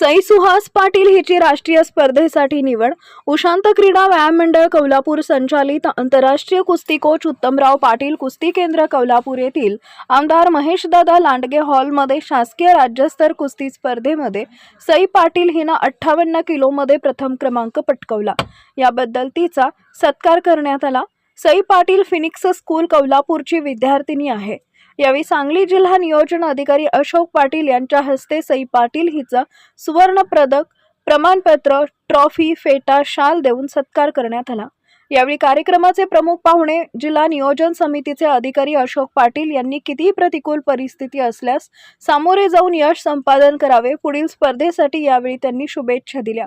सई सुहास पाटील हिची राष्ट्रीय स्पर्धेसाठी निवड. उशांत क्रीडा व्यायाम मंडळ कोल्हापूर संचालित आंतरराष्ट्रीय कुस्ती कोच उत्तमराव पाटील कुस्ती केंद्र कोल्हापूर येथील आमदार महेशदादा लांडगे हॉलमध्ये शासकीय राज्यस्तर कुस्ती स्पर्धेमध्ये सई पाटील हिनं 58 किलोमध्ये प्रथम क्रमांक पटकावला. याबद्दल तिचा सत्कार करण्यात आला. सई पाटील फिनिक्स स्कूल कोल्हापूरची विद्यार्थिनी आहे. यावेळी सांगली जिल्हा नियोजन अधिकारी अशोक पाटील यांच्या हस्ते सई पाटील हिचा सुवर्ण पदक, प्रमाणपत्र, ट्रॉफी, फेटा, शाल देऊन सत्कार करण्यात आला. यावेळी कार्यक्रमाचे प्रमुख पाहुणे जिल्हा नियोजन समितीचे अधिकारी अशोक पाटील यांनी कितीही प्रतिकूल परिस्थिती असल्यास सामोरे जाऊन यश संपादन करावे. पुढील स्पर्धेसाठी यावेळी त्यांनी शुभेच्छा दिल्या.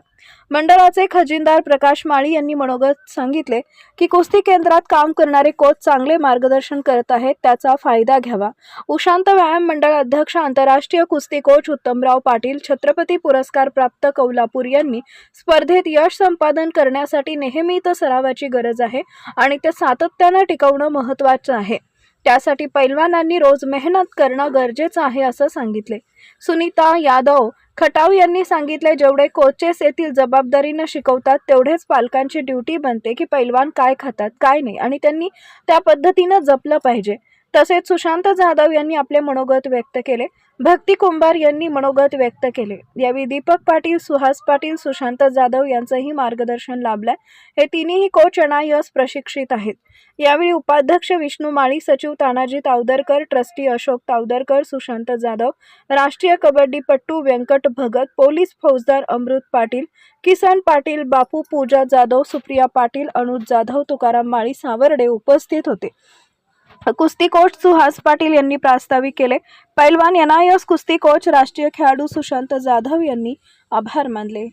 मंडळाचे खजिनदार प्रकाश माळी यांनी मनोगत सांगितले की कुस्ती केंद्रात काम करणारे कोच चांगले मार्गदर्शन करत आहेत, त्याचा फायदा घ्यावा. उशांत व्यायाम मंडळ अध्यक्ष आंतरराष्ट्रीय कुस्ती कोच उत्तमराव पाटील छत्रपती पुरस्कार प्राप्त कोल्हापूर यांनी स्पर्धेत यश संपादन करण्यासाठी नेहमीच सरावाची गरज आहे आणि ते सातत्याने टिकवणं महत्त्वाचं आहे. त्यासाठी पैलवानांनी रोज मेहनत करणं गरजेचं आहे असं सांगितले. सुनीता यादव खटाव यांनी सांगितले, जेवढे कोचेस येथील जबाबदारीने शिकवतात तेवढेच पालकांची ड्युटी बनते की पैलवान काय खातात काय नाही आणि त्यांनी त्या पद्धतीने जपलं पाहिजे. तसेच सुशांत जाधव यांनी आपले मनोगत व्यक्त केले. भक्ती कुंभार यांनी मनोगत व्यक्त केले. यावेळी दीपक पाटील, सुहास पाटील, सुशांत जाधव यांचंही मार्गदर्शन लाभलंय. हे तिन्ही कोच NIS प्रशिक्षित आहेत. यावेळी उपाध्यक्ष विष्णू माळी, सचिव तानाजी तावदरकर, ट्रस्टी अशोक तावदरकर, सुशांत जाधव, राष्ट्रीय कबड्डीपटू व्यंकट भगत, पोलीस फौजदार अमृत पाटील, किसन पाटील, बापू, पूजा जाधव, सुप्रिया पाटील, अनुज जाधव, तुकाराम माळी, सावर्डे उपस्थित होते. कुस्ती कोच सुहास पाटील यांनी प्रास्ताविक केले. पैलवान NIS कुस्ती कोच, राष्ट्रीय खेळाडू सुशांत जाधव यांनी आभार मानले.